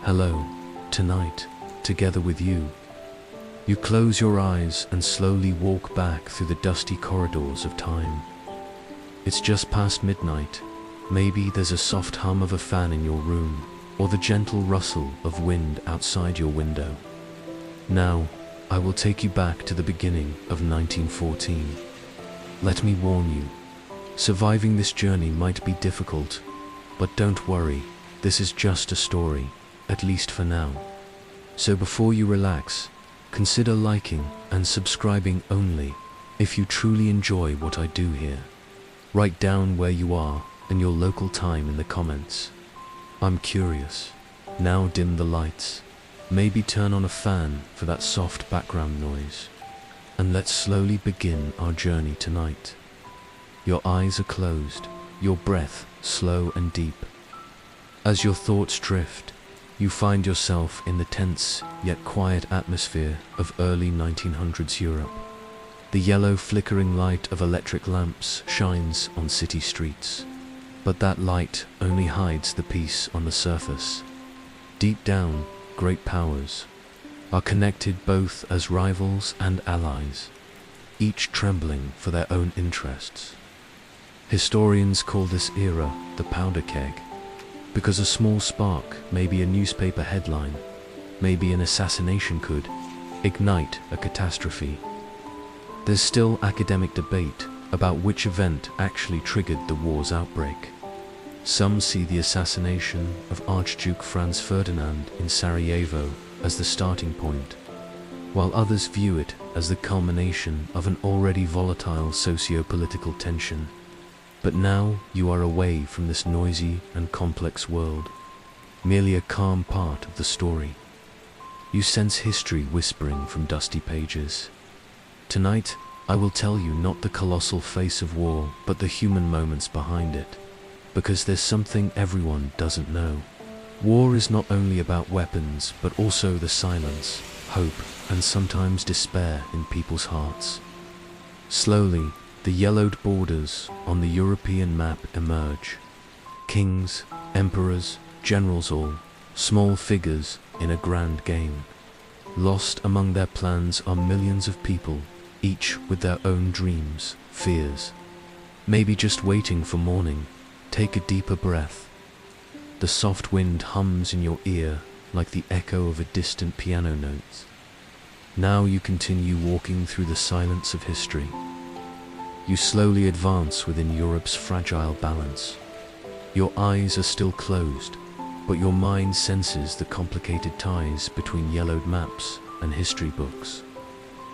Hello, tonight, together with you. You close your eyes and slowly walk back through the dusty corridors of time. It's just past midnight. Maybe there's a soft hum of a fan in your room, or the gentle rustle of wind outside your window. Now, I will take you back to the beginning of 1914. Let me warn you, surviving this journey might be difficult, but don't worry, this is just a story, at least for now. So before you relax, consider liking and subscribing only if you truly enjoy what I do here. Write down where you are and your local time in the comments. I'm curious. Now dim the lights. Maybe turn on a fan for that soft background noise. And let's slowly begin our journey tonight. Your eyes are closed, your breath slow and deep. As your thoughts drift, you find yourself in the tense yet quiet atmosphere of early 1900s Europe. The yellow flickering light of electric lamps shines on city streets, but that light only hides the peace on the surface. Deep down, great powers are connected both as rivals and allies, each trembling for their own interests. Historians call this era the powder keg, because a small spark, maybe a newspaper headline, maybe an assassination could ignite a catastrophe. There's still academic debate about which event actually triggered the war's outbreak. Some see the assassination of Archduke Franz Ferdinand in Sarajevo as the starting point, while others view it as the culmination of an already volatile socio-political tension. But now you are away from this noisy and complex world, merely a calm part of the story. You sense history whispering from dusty pages. Tonight, I will tell you not the colossal face of war, but the human moments behind it, because there's something everyone doesn't know. War is not only about weapons, but also the silence, hope, and sometimes despair in people's hearts. Slowly, the yellowed borders on the European map emerge. Kings, emperors, generals all, small figures in a grand game. Lost among their plans are millions of people, each with their own dreams, fears. Maybe just waiting for morning. Take a deeper breath. The soft wind hums in your ear like the echo of a distant piano note. Now you continue walking through the silence of history. You slowly advance within Europe's fragile balance. Your eyes are still closed, but your mind senses the complicated ties between yellowed maps and history books.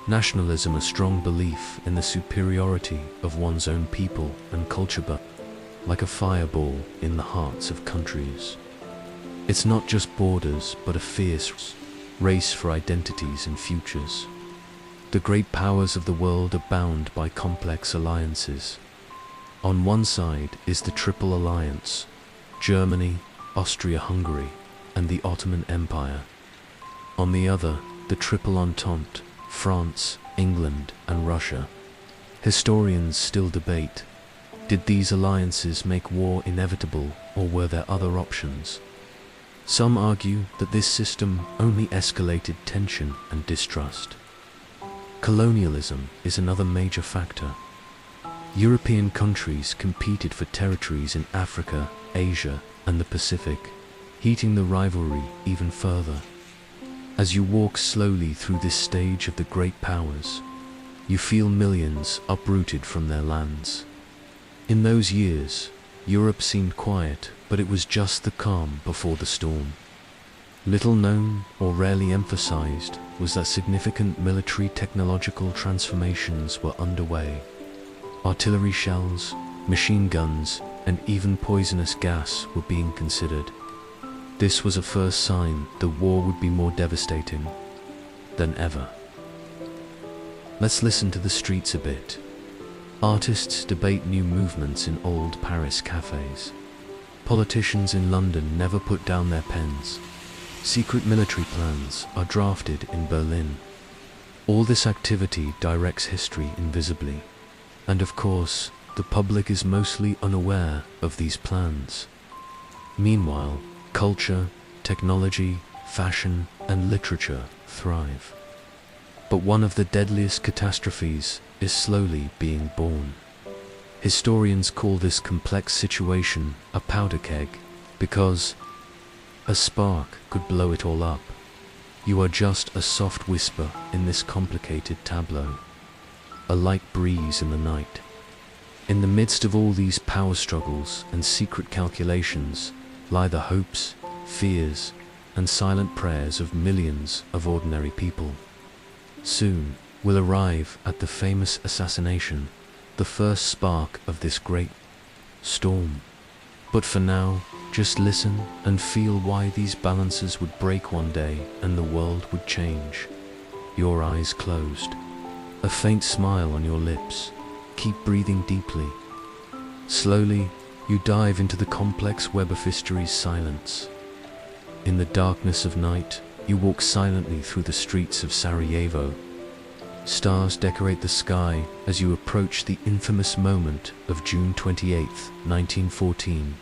Nationalism, a strong belief in the superiority of one's own people and culture, but like a fireball in the hearts of countries. It's not just borders, but a fierce race for identities and futures. The great powers of the world are bound by complex alliances. On one side is the Triple Alliance: Germany, Austria-Hungary, and the Ottoman Empire. On the other, the Triple Entente: France, England, and Russia. Historians still debate. Did these alliances make war inevitable, or were there other options? Some argue that this system only escalated tension and distrust. Colonialism is another major factor. European countries competed for territories in Africa, Asia, and the Pacific, heating the rivalry even further. As you walk slowly through this stage of the great powers, you feel millions uprooted from their lands. In those years, Europe seemed quiet, but it was just the calm before the storm. Little known or rarely emphasized was that significant military technological transformations were underway. Artillery shells, machine guns, and even poisonous gas were being considered. This was a first sign the war would be more devastating than ever. Let's listen to the streets a bit. Artists debate new movements in old Paris cafes. Politicians in London never put down their pens. Secret military plans are drafted in Berlin. All this activity directs history invisibly. And of course, the public is mostly unaware of these plans. Meanwhile, culture, technology, fashion, and literature thrive. But one of the deadliest catastrophes is slowly being born. Historians call this complex situation a powder keg, because a spark could blow it all up. You are just a soft whisper in this complicated tableau, a light breeze in the night. In the midst of all these power struggles and secret calculations lie the hopes, fears, and silent prayers of millions of ordinary people. Soon will arrive at the famous assassination, the first spark of this great storm. But for now, just listen and feel why these balances would break one day and the world would change. Your eyes closed, a faint smile on your lips. Keep breathing deeply. Slowly, you dive into the complex web of history's silence. In the darkness of night, you walk silently through the streets of Sarajevo. Stars decorate the sky as you approach the infamous moment of June 28, 1914.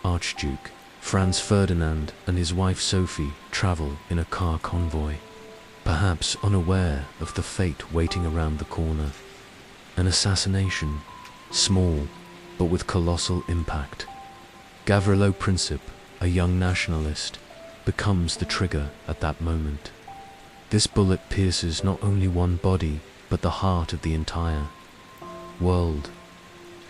Archduke Franz Ferdinand and his wife Sophie travel in a car convoy, perhaps unaware of the fate waiting around the corner. An assassination, small but with colossal impact. Gavrilo Princip, a young nationalist, becomes the trigger at that moment. This bullet pierces not only one body, but the heart of the entire world.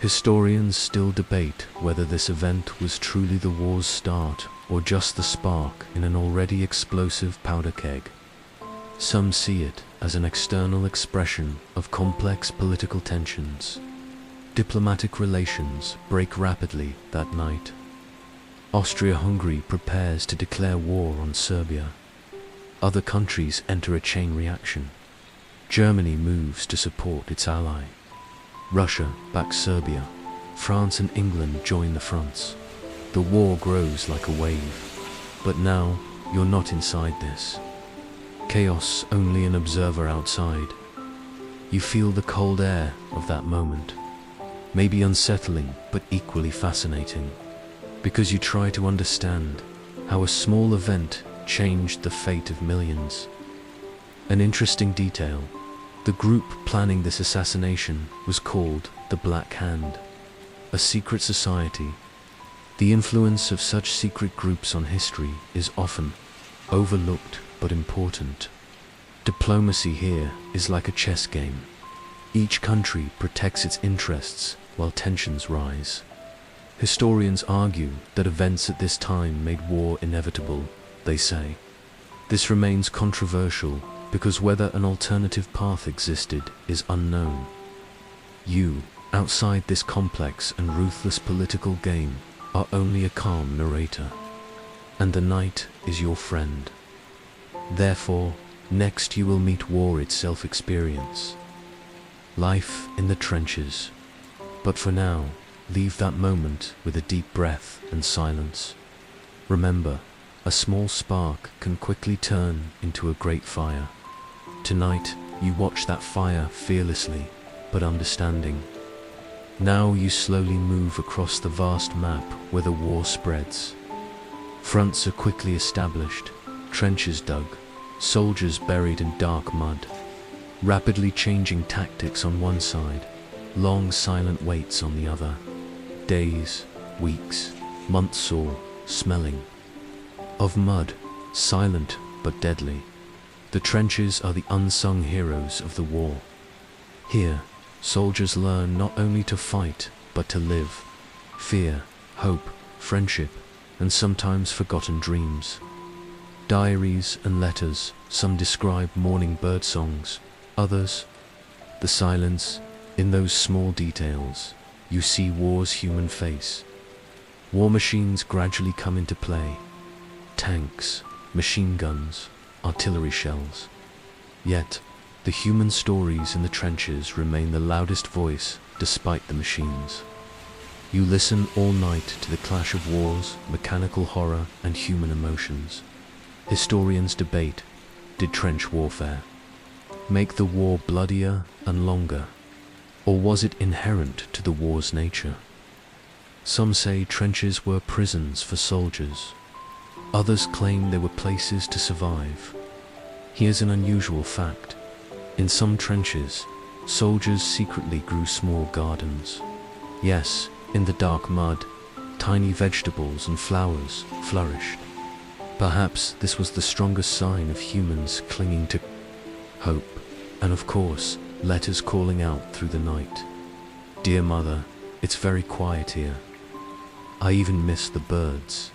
Historians still debate whether this event was truly the war's start or just the spark in an already explosive powder keg. Some see it as an external expression of complex political tensions. Diplomatic relations break rapidly that night. Austria-Hungary prepares to declare war on Serbia. Other countries enter a chain reaction. Germany moves to support its ally. Russia backs Serbia. France and England join the fronts. The war grows like a wave. But now, you're not inside this. Chaos, only an observer outside. You feel the cold air of that moment. Maybe unsettling, but equally fascinating. Because you try to understand how a small event changed the fate of millions. An interesting detail: the group planning this assassination was called the Black Hand, a secret society. The influence of such secret groups on history is often overlooked but important. Diplomacy here is like a chess game. Each country protects its interests while tensions rise. Historians argue that events at this time made war inevitable, they say. This remains controversial because whether an alternative path existed is unknown. You, outside this complex and ruthless political game, are only a calm narrator. And the night is your friend. Therefore, next you will meet war itself experience. Life in the trenches. But for now, leave that moment with a deep breath and silence. Remember, a small spark can quickly turn into a great fire. Tonight, you watch that fire fearlessly, but understanding. Now you slowly move across the vast map where the war spreads. Fronts are quickly established, trenches dug, soldiers buried in dark mud. Rapidly changing tactics on one side, long silent waits on the other. Days, weeks, months all, smelling of mud, silent but deadly. The trenches are the unsung heroes of the war. Here, soldiers learn not only to fight, but to live. Fear, hope, friendship, and sometimes forgotten dreams. Diaries and letters, some describe morning bird songs, others, the silence. In those small details, you see war's human face. War machines gradually come into play. Tanks, machine guns, artillery shells. Yet, the human stories in the trenches remain the loudest voice despite the machines. You listen all night to the clash of wars, mechanical horror, and human emotions. Historians debate, did trench warfare make the war bloodier and longer? Or was it inherent to the war's nature? Some say trenches were prisons for soldiers. Others claim they were places to survive. Here's an unusual fact. In some trenches, soldiers secretly grew small gardens. Yes, in the dark mud, tiny vegetables and flowers flourished. Perhaps this was the strongest sign of humans clinging to hope, and of course, letters calling out through the night. Dear Mother, it's very quiet here. I even miss the birds.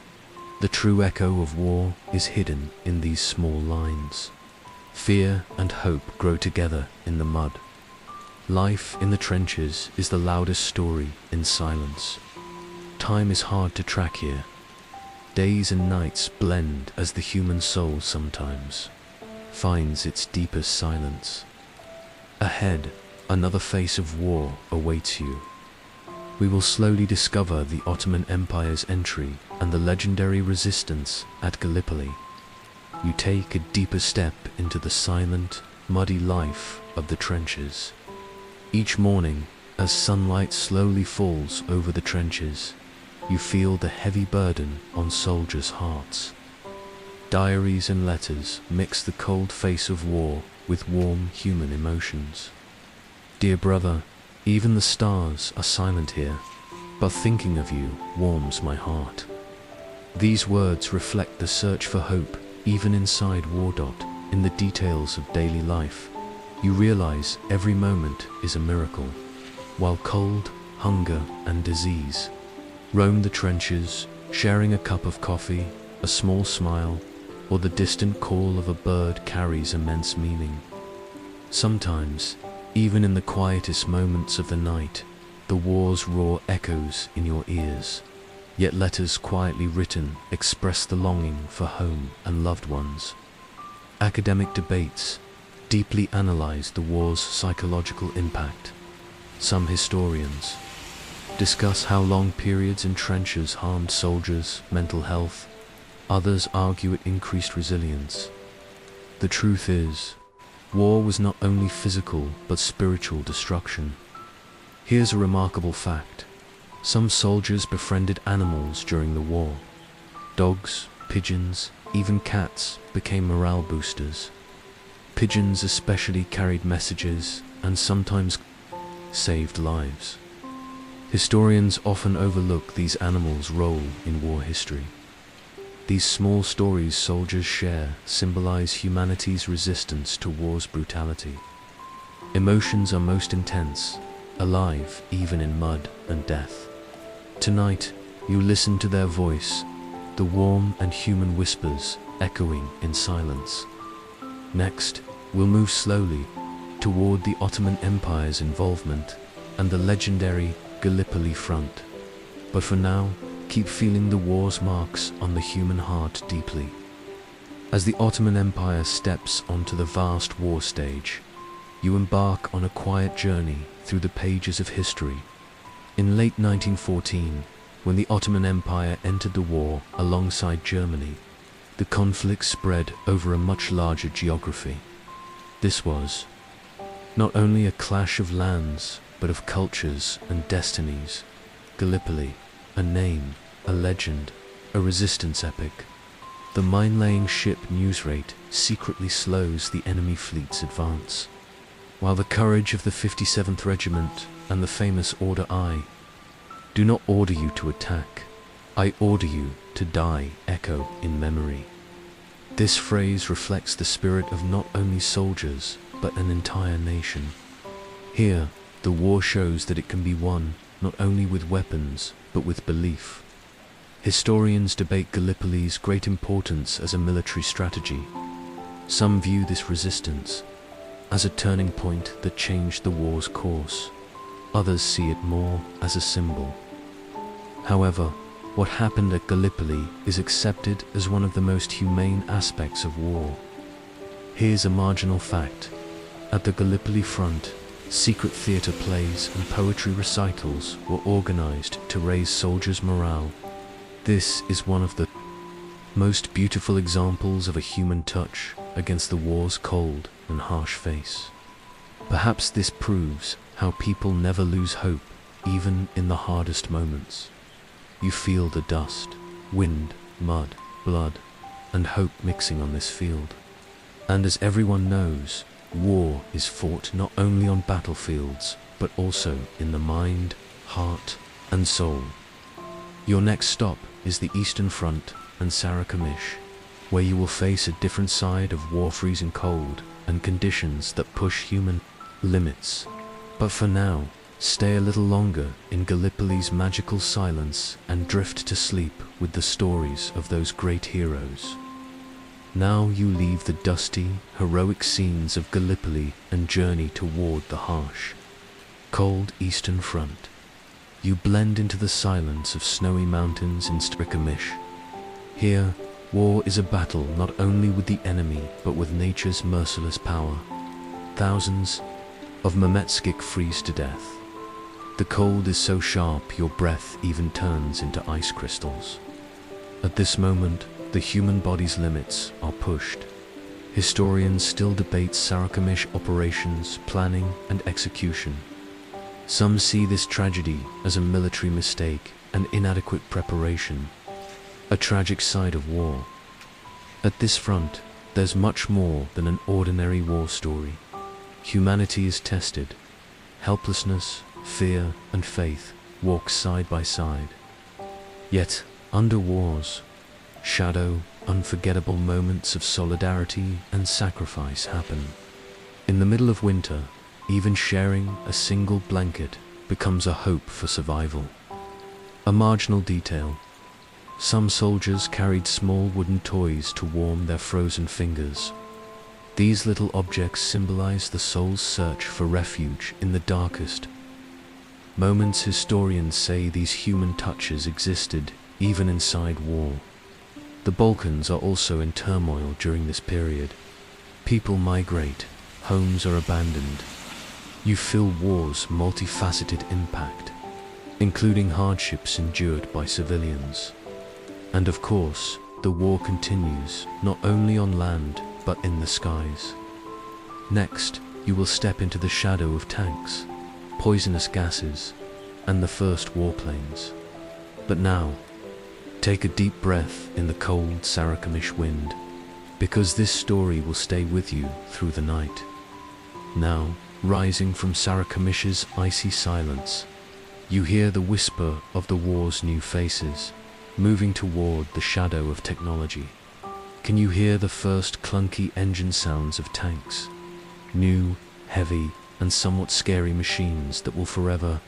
The true echo of war is hidden in these small lines. Fear and hope grow together in the mud. Life in the trenches is the loudest story in silence. Time is hard to track here. Days and nights blend as the human soul sometimes finds its deepest silence. Ahead, another face of war awaits you. We will slowly discover the Ottoman Empire's entry and the legendary resistance at Gallipoli. You take a deeper step into the silent, muddy life of the trenches. Each morning, as sunlight slowly falls over the trenches, you feel the heavy burden on soldiers' hearts. Diaries and letters mix the cold face of war with warm human emotions. Dear brother, even the stars are silent here, but thinking of you warms my heart. These words reflect the search for hope even inside war. In the details of daily life, you realize every moment is a miracle. While cold, hunger and disease roam the trenches, sharing a cup of coffee, a small smile, or the distant call of a bird carries immense meaning. Sometimes, even in the quietest moments of the night, the war's roar echoes in your ears. Yet letters quietly written express the longing for home and loved ones. Academic debates deeply analyze the war's psychological impact. Some historians discuss how long periods in trenches harmed soldiers' mental health. Others argue it increased resilience. The truth is, war was not only physical but spiritual destruction. Here's a remarkable fact. Some soldiers befriended animals during the war. Dogs, pigeons, even cats became morale boosters. Pigeons especially carried messages and sometimes saved lives. Historians often overlook these animals' role in war history. These small stories soldiers share symbolize humanity's resistance to war's brutality. Emotions are most intense, alive even in mud and death. Tonight, you listen to their voice, the warm and human whispers echoing in silence. Next, we'll move slowly toward the Ottoman Empire's involvement and the legendary Gallipoli front. But for now, keep feeling the war's marks on the human heart deeply. As the Ottoman Empire steps onto the vast war stage, you embark on a quiet journey through the pages of history. In late 1914, when the Ottoman Empire entered the war alongside Germany, the conflict spread over a much larger geography. This was not only a clash of lands, but of cultures and destinies. Gallipoli, a name, a legend, a resistance epic. The mine-laying ship Newsrate secretly slows the enemy fleet's advance, while the courage of the 57th Regiment and the famous Order I do not order you to attack, I order you to die echo in memory. This phrase reflects the spirit of not only soldiers, but an entire nation. Here, the war shows that it can be won not only with weapons, but with belief. Historians debate Gallipoli's great importance as a military strategy. Some view this resistance as a turning point that changed the war's course. Others see it more as a symbol. However, what happened at Gallipoli is accepted as one of the most humane aspects of war. Here's a marginal fact. At the Gallipoli front, secret theater plays and poetry recitals were organized to raise soldiers' morale. This is one of the most beautiful examples of a human touch against the war's cold and harsh face. Perhaps this proves how people never lose hope, even in the hardest moments. You feel the dust, wind, mud, blood, and hope mixing on this field. And as everyone knows, war is fought not only on battlefields, but also in the mind, heart, and soul. Your next stop is the Eastern Front and Sarakamish, where you will face a different side of war, freezing cold and conditions that push human limits. But for now, stay a little longer in Gallipoli's magical silence and drift to sleep with the stories of those great heroes. Now you leave the dusty, heroic scenes of Gallipoli and journey toward the harsh, cold Eastern Front. You blend into the silence of snowy mountains in Sarakamish. Here, war is a battle not only with the enemy but with nature's merciless power. Thousands of Memetskik freeze to death. The cold is so sharp your breath even turns into ice crystals. At this moment, the human body's limits are pushed. Historians still debate Sarakamish operations, planning, and execution. Some see this tragedy as a military mistake and inadequate preparation, a tragic side of war. At this front, there's much more than an ordinary war story. Humanity is tested. Helplessness, fear, and faith walk side by side. Yet, under wars, shadow, unforgettable moments of solidarity and sacrifice happen. In the middle of winter, even sharing a single blanket becomes a hope for survival. A marginal detail: some soldiers carried small wooden toys to warm their frozen fingers. These little objects symbolize the soul's search for refuge in the darkest moments. Historians say these human touches existed even inside war. The Balkans are also in turmoil during this period. People migrate, homes are abandoned. You feel war's multifaceted impact, including hardships endured by civilians. And of course, the war continues, not only on land, but in the skies. Next, you will step into the shadow of tanks, poisonous gases, and the first warplanes. But now, take a deep breath in the cold Sarakamish wind, because this story will stay with you through the night. Now, rising from Sarakamish's icy silence, you hear the whisper of the war's new faces, moving toward the shadow of technology. Can you hear the first clunky engine sounds of tanks? New, heavy, and somewhat scary machines that will forever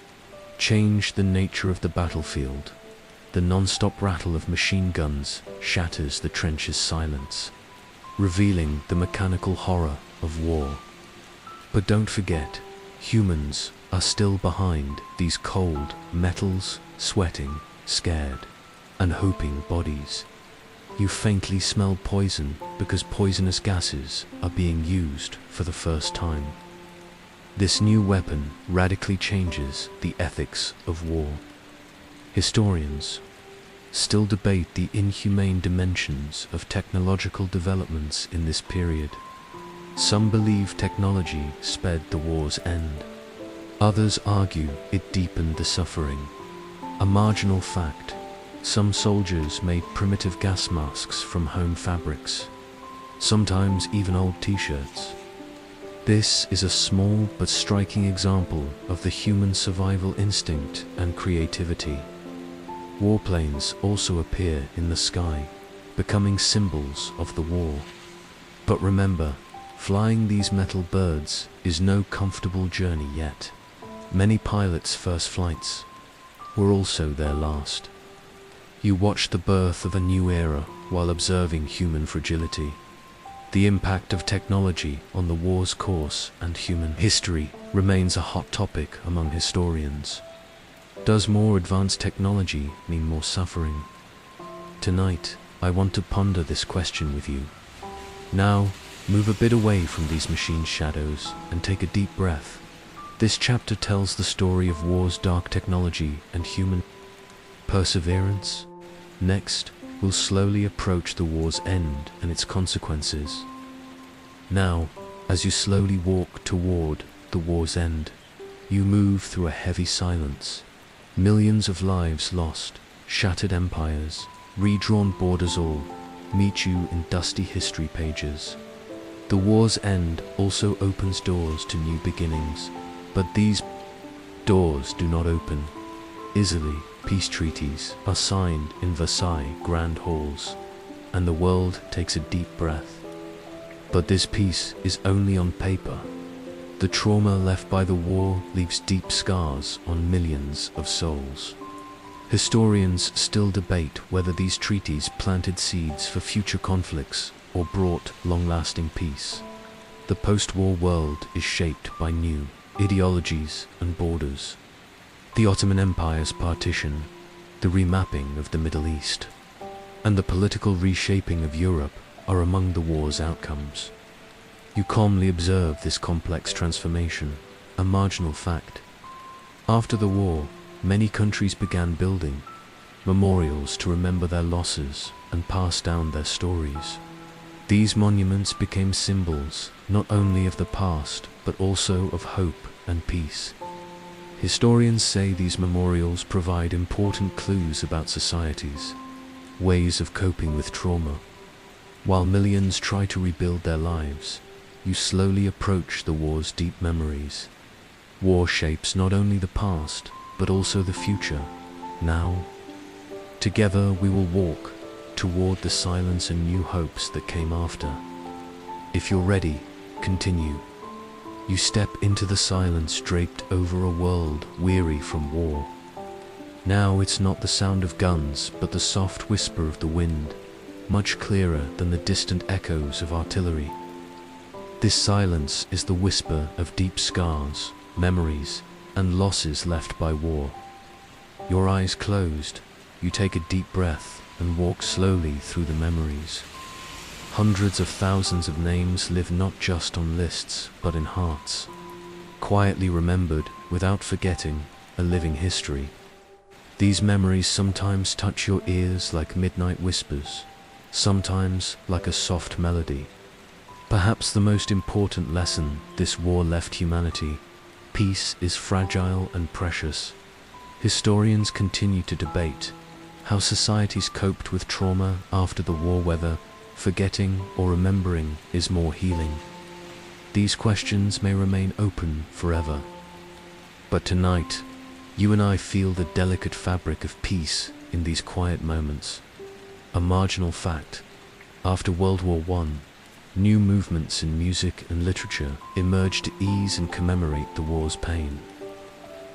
change the nature of the battlefield. The non-stop rattle of machine guns shatters the trench's silence, revealing the mechanical horror of war. But don't forget, humans are still behind these cold metals, sweating, scared, and hoping bodies. You faintly smell poison because poisonous gases are being used for the first time. This new weapon radically changes the ethics of war. Historians still debate the inhumane dimensions of technological developments in this period. Some believe technology sped the war's end. Others argue it deepened the suffering. A marginal fact: some soldiers made primitive gas masks from home fabrics, sometimes even old t-shirts. This is a small but striking example of the human survival instinct and creativity. Warplanes also appear in the sky, becoming symbols of the war. But remember, flying these metal birds is no comfortable journey yet. Many pilots' first flights were also their last. You watch the birth of a new era while observing human fragility. The impact of technology on the war's course and human history remains a hot topic among historians. Does more advanced technology mean more suffering? Tonight, I want to ponder this question with you. Now, move a bit away from these machine shadows and take a deep breath. This chapter tells the story of war's dark technology and human perseverance. Next, we'll slowly approach the war's end and its consequences. Now, as you slowly walk toward the war's end, you move through a heavy silence. Millions of lives lost, shattered empires, redrawn borders, all meet you in dusty history pages. The war's end also opens doors to new beginnings, but these doors do not open easily. Peace treaties are signed in Versailles grand halls, and the world takes a deep breath. But this peace is only on paper. The trauma left by the war leaves deep scars on millions of souls. Historians still debate whether these treaties planted seeds for future conflicts or brought long-lasting peace. The post-war world is shaped by new ideologies and borders. The Ottoman Empire's partition, the remapping of the Middle East, and the political reshaping of Europe are among the war's outcomes. You calmly observe this complex transformation, a marginal fact. After the war, many countries began building memorials to remember their losses and pass down their stories. These monuments became symbols not only of the past, but also of hope and peace. Historians say these memorials provide important clues about societies, ways of coping with trauma. While millions try to rebuild their lives, you slowly approach the war's deep memories. War shapes not only the past, but also the future. Now, together we will walk toward the silence and new hopes that came after. If you're ready, continue. You step into the silence draped over a world weary from war. Now it's not the sound of guns, but the soft whisper of the wind, much clearer than the distant echoes of artillery. This silence is the whisper of deep scars, memories, and losses left by war. Your eyes closed, you take a deep breath and walk slowly through the memories. Hundreds of thousands of names live not just on lists, but in hearts, quietly remembered without forgetting, a living history. These memories sometimes touch your ears like midnight whispers, sometimes like a soft melody. Perhaps the most important lesson this war left humanity: peace is fragile and precious. Historians continue to debate how societies coped with trauma after the war, whether forgetting or remembering is more healing. These questions may remain open forever. But tonight, you and I feel the delicate fabric of peace in these quiet moments. A marginal fact: after World War I, new movements in music and literature emerged to ease and commemorate the war's pain.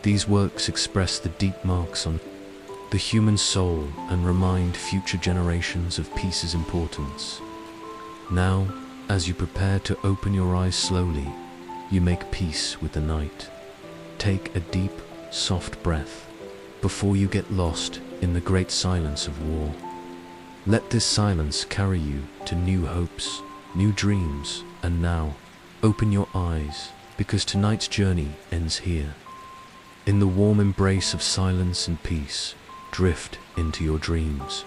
These works express the deep marks on the human soul and remind future generations of peace's importance. Now, as you prepare to open your eyes slowly, you make peace with the night. Take a deep, soft breath before you get lost in the great silence of war. Let this silence carry you to new hopes, new dreams, and now, open your eyes, because tonight's journey ends here. In the warm embrace of silence and peace, drift into your dreams.